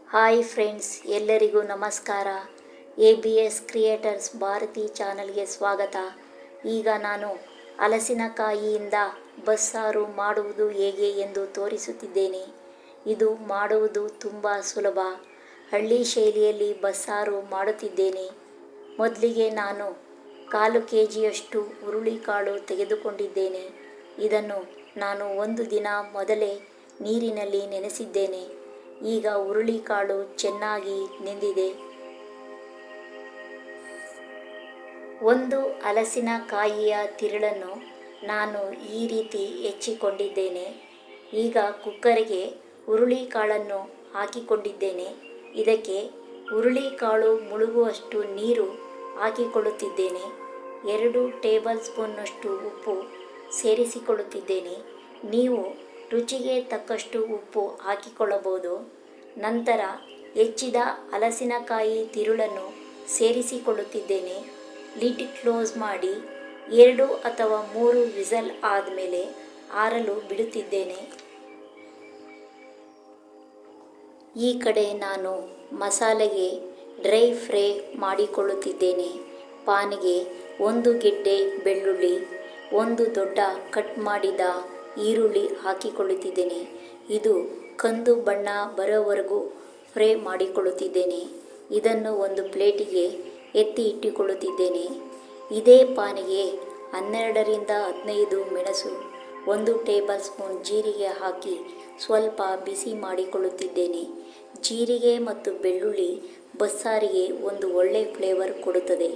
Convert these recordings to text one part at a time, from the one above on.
Hi friends, ಎಲ್ಲರಿಗೂ ನಮಸ್ಕಾರ. ABS creators Bharati ಚಾನಲ್ಗೆ ಸ್ವಾಗತ. ಈಗ ನಾನು ಹಲಸಿನಕಾಯಿಯಿಂದ ಬಸ್ಸಾರು ಮಾಡುವುದು ಹೇಗೆ ಎಂದು ತೋರಿಸುತ್ತಿದ್ದೇನೆ. ಇದು ಮಾಡುವುದು ತುಂಬ ಸುಲಭ. ಹಳ್ಳಿ ಶೈಲಿಯಲ್ಲಿ ಬಸ್ಸಾರು ಮಾಡುತ್ತಿದ್ದೇನೆ. ಮೊದಲಿಗೆ ನಾನು 1/4 kgಯಷ್ಟು ಹುರುಳಿಕಾಳು ತೆಗೆದುಕೊಂಡಿದ್ದೇನೆ. ಇದನ್ನು ನಾನು 1 ದಿನ ಮೊದಲೇ ನೀರಿನಲ್ಲಿ ನೆನೆಸಿದ್ದೇನೆ. ಈಗ ಹುರುಳಿಕಾಳು ಚೆನ್ನಾಗಿ ನೆಂದಿದೆ. 1 ಹಲಸಿನಕಾಯಿಯ ತಿರುಳನ್ನು ನಾನು ಈ ರೀತಿ ಹೆಚ್ಚಿಕೊಂಡಿದ್ದೇನೆ. ಈಗ ಕುಕ್ಕರಿಗೆ ಹುರುಳಿಕಾಳನ್ನು ಹಾಕಿಕೊಂಡಿದ್ದೇನೆ. ಇದಕ್ಕೆ ಹುರುಳಿಕಾಳು ಮುಳುಗುವಷ್ಟು ನೀರು ಹಾಕಿಕೊಳ್ಳುತ್ತಿದ್ದೇನೆ. 2 ಟೇಬಲ್ ಸ್ಪೂನ್ನಷ್ಟು ಉಪ್ಪು ಸೇರಿಸಿಕೊಳ್ಳುತ್ತಿದ್ದೇನೆ. ನೀವು ರುಚಿಗೆ ತಕ್ಕಷ್ಟು ಉಪ್ಪು ಹಾಕಿಕೊಳ್ಳಬಹುದು. ನಂತರ ಹೆಚ್ಚಿದ ಹಲಸಿನಕಾಯಿ ತಿರುಳನ್ನು ಸೇರಿಸಿಕೊಳ್ಳುತ್ತಿದ್ದೇನೆ. ಲಿಡ್ ಕ್ಲೋಸ್ ಮಾಡಿ 2 ಅಥವಾ 3 ವಿಸಲ್ ಆದಮೇಲೆ ಆರಲು ಬಿಡುತ್ತಿದ್ದೇನೆ. ಈ ಕಡೆ ನಾನು ಮಸಾಲೆಗೆ ಡ್ರೈ ಫ್ರೈ ಮಾಡಿಕೊಳ್ಳುತ್ತಿದ್ದೇನೆ. ಪಾನಿಗೆ 1 ಗೆಡ್ಡೆ ಬೆಳ್ಳುಳ್ಳಿ, 1 ದೊಡ್ಡ ಕಟ್ ಮಾಡಿದ ಈರುಳ್ಳಿ ಹಾಕಿಕೊಳ್ಳುತ್ತಿದ್ದೇನೆ. ಇದು ಕಂದು ಬಣ್ಣ ಬರೋವರೆಗೂ ಫ್ರೈ ಮಾಡಿಕೊಳ್ಳುತ್ತಿದ್ದೇನೆ. ಇದನ್ನು ಒಂದು ಪ್ಲೇಟಿಗೆ ಎತ್ತಿ ಇಟ್ಟುಕೊಳ್ಳುತ್ತಿದ್ದೇನೆ. ಇದೇ ಪಾನಿಗೆ 12 ರಿಂದ 15 ಮೆಣಸು, 1 ಟೇಬಲ್ ಸ್ಪೂನ್ ಜೀರಿಗೆ ಹಾಕಿ ಸ್ವಲ್ಪ ಬಿಸಿ ಮಾಡಿಕೊಳ್ಳುತ್ತಿದ್ದೇನೆ. ಜೀರಿಗೆ ಮತ್ತು ಬೆಳ್ಳುಳ್ಳಿ ಬಸ್ಸಾರಿಗೆ ಒಂದು ಒಳ್ಳೆ ಫ್ಲೇವರ್ ಕೊಡುತ್ತದೆ.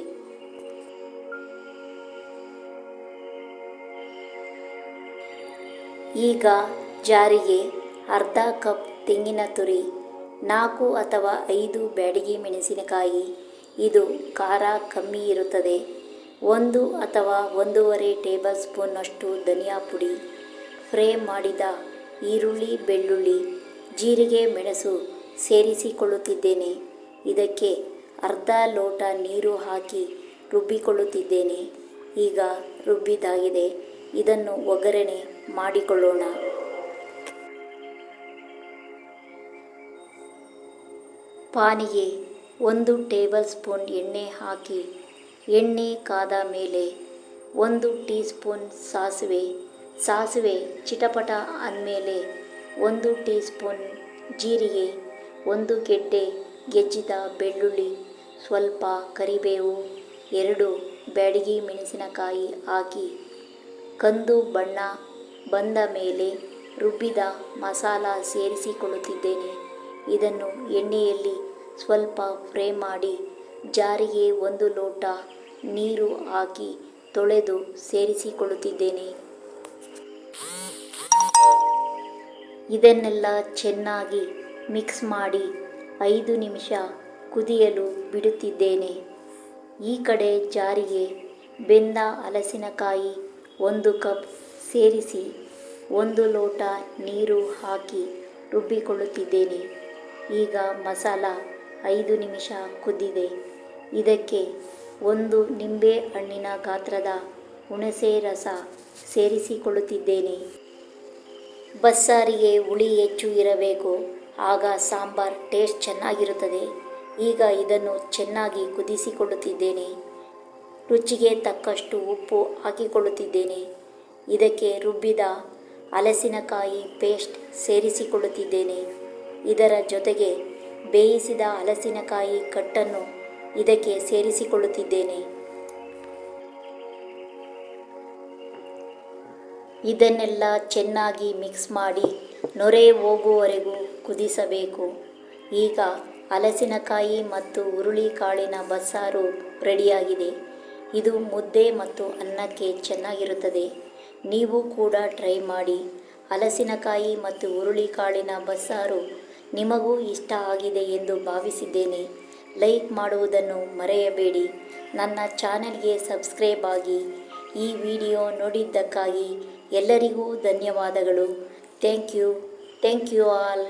ಈಗ ಜಾರಿಗೆ ಅರ್ಧ ಕಪ್ ತೆಂಗಿನ ತುರಿ, 4 ಅಥವಾ 5 ಬ್ಯಾಡಗಿ ಮೆಣಸಿನಕಾಯಿ, ಇದು ಖಾರ ಕಮ್ಮಿ ಇರುತ್ತದೆ, 1 ಅಥವಾ 1.5 ಟೇಬಲ್ ಸ್ಪೂನ್ನಷ್ಟು ಧನಿಯಾ ಪುಡಿ, ಫ್ರೈ ಮಾಡಿದ ಈರುಳ್ಳಿ, ಬೆಳ್ಳುಳ್ಳಿ, ಜೀರಿಗೆ, ಮೆಣಸು ಸೇರಿಸಿಕೊಳ್ಳುತ್ತಿದ್ದೇನೆ. ಇದಕ್ಕೆ ಅರ್ಧ ಲೋಟ ನೀರು ಹಾಕಿ ರುಬ್ಬಿಕೊಳ್ಳುತ್ತಿದ್ದೇನೆ. ಈಗ ರುಬ್ಬಿದಾಗಿದೆ. ಇದನ್ನು ಒಗ್ಗರಣೆ ಮಾಡಿಕೊಳ್ಳೋಣ. ಪಾನಿಗೆ 1 ಟೇಬಲ್ ಸ್ಪೂನ್ ಎಣ್ಣೆ ಹಾಕಿ ಎಣ್ಣೆ ಕಾದ ಮೇಲೆ 1 ಟೀ ಸ್ಪೂನ್ ಸಾಸಿವೆ ಚಿಟಪಟ ಅಂದಮೇಲೆ 1 ಟೀ ಸ್ಪೂನ್ ಜೀರಿಗೆ, 1 ಗೆಡ್ಡೆ ಹೆಚ್ಚಿದ ಬೆಳ್ಳುಳ್ಳಿ, ಸ್ವಲ್ಪ ಕರಿಬೇವು, 2 ಬ್ಯಾಡಗಿ ಮೆಣಸಿನಕಾಯಿ ಹಾಕಿ ಕಂದು ಬಣ್ಣ ಬಂದ ಮೇಲೆ ರುಬ್ಬಿದ ಮಸಾಲ ಸೇರಿಸಿಕೊಳ್ಳುತ್ತಿದ್ದೇನೆ. ಇದನ್ನು ಎಣ್ಣೆಯಲ್ಲಿ ಸ್ವಲ್ಪ ಫ್ರೈ ಮಾಡಿ ಜಾರಿಗೆ 1 ಲೋಟ ನೀರು ಹಾಕಿ ತೊಳೆದು ಸೇರಿಸಿಕೊಳ್ಳುತ್ತಿದ್ದೇನೆ. ಇದನ್ನೆಲ್ಲ ಚೆನ್ನಾಗಿ ಮಿಕ್ಸ್ ಮಾಡಿ 5 ನಿಮಿಷ ಕುದಿಯಲು ಬಿಡುತ್ತಿದ್ದೇನೆ. ಈ ಕಡೆ ಜಾರಿಗೆ ಬೆಂದ ಹಲಸಿನಕಾಯಿ 1 ಕಪ್ ಸೇರಿಸಿ 1 ಲೋಟ ನೀರು ಹಾಕಿ ರುಬ್ಬಿಕೊಳ್ಳುತ್ತಿದ್ದೇನೆ. ಈಗ ಮಸಾಲ 5 ನಿಮಿಷ ಕುದ್ದಿದೆ. ಇದಕ್ಕೆ 1 ನಿಂಬೆ ಹಣ್ಣಿನ ಗಾತ್ರದ ಹುಣಸೆ ರಸ ಸೇರಿಸಿಕೊಳ್ಳುತ್ತಿದ್ದೇನೆ. ಬಸ್ಸಾರಿಗೆ ಹುಳಿ ಹೆಚ್ಚು ಇರಬೇಕು, ಆಗ ಸಾಂಬಾರ್ ಟೇಸ್ಟ್ ಚೆನ್ನಾಗಿರುತ್ತದೆ. ಈಗ ಇದನ್ನು ಚೆನ್ನಾಗಿ ಕುದಿಸಿಕೊಳ್ಳುತ್ತಿದ್ದೇನೆ. ರುಚಿಗೆ ತಕ್ಕಷ್ಟು ಉಪ್ಪು ಹಾಕಿಕೊಳ್ಳುತ್ತಿದ್ದೇನೆ. ಇದಕ್ಕೆ ರುಬ್ಬಿದ ಹಲಸಿನಕಾಯಿ ಪೇಸ್ಟ್ ಸೇರಿಸಿಕೊಳ್ಳುತ್ತಿದ್ದೇನೆ. ಇದರ ಜೊತೆಗೆ ಬೇಯಿಸಿದ ಹಲಸಿನಕಾಯಿ ಕಟ್ಟನ್ನು ಇದಕ್ಕೆ ಸೇರಿಸಿಕೊಳ್ಳುತ್ತಿದ್ದೇನೆ. ಇದನ್ನೆಲ್ಲ ಚೆನ್ನಾಗಿ ಮಿಕ್ಸ್ ಮಾಡಿ ನೊರೆ ಹೋಗುವವರೆಗೂ ಕುದಿಸಬೇಕು. ಈಗ ಹಲಸಿನಕಾಯಿ ಮತ್ತು ಹುರುಳಿಕಾಳಿನ ಬಸ್ಸಾರು ರೆಡಿಯಾಗಿದೆ. ಇದು ಮುದ್ದೆ ಮತ್ತು ಅನ್ನಕ್ಕೆ ಚೆನ್ನಾಗಿರುತ್ತದೆ. ನೀವು ಕೂಡ ಟ್ರೈ ಮಾಡಿ. ಹಲಸಿನಕಾಯಿ ಮತ್ತು ಹುರುಳಿಕಾಳಿನ ಬಸ್ಸಾರು ನಿಮಗೂ ಇಷ್ಟ ಆಗಿದೆ ಎಂದು ಭಾವಿಸಿದ್ದೇನೆ. ಲೈಕ್ ಮಾಡುವುದನ್ನು ಮರೆಯಬೇಡಿ. ನನ್ನ ಚಾನೆಲ್ಗೆ ಸಬ್ಸ್ಕ್ರೈಬ್ ಆಗಿ. ಈ ವಿಡಿಯೋ ನೋಡಿದ್ದಕ್ಕಾಗಿ ಎಲ್ಲರಿಗೂ ಧನ್ಯವಾದಗಳು. Thank you all.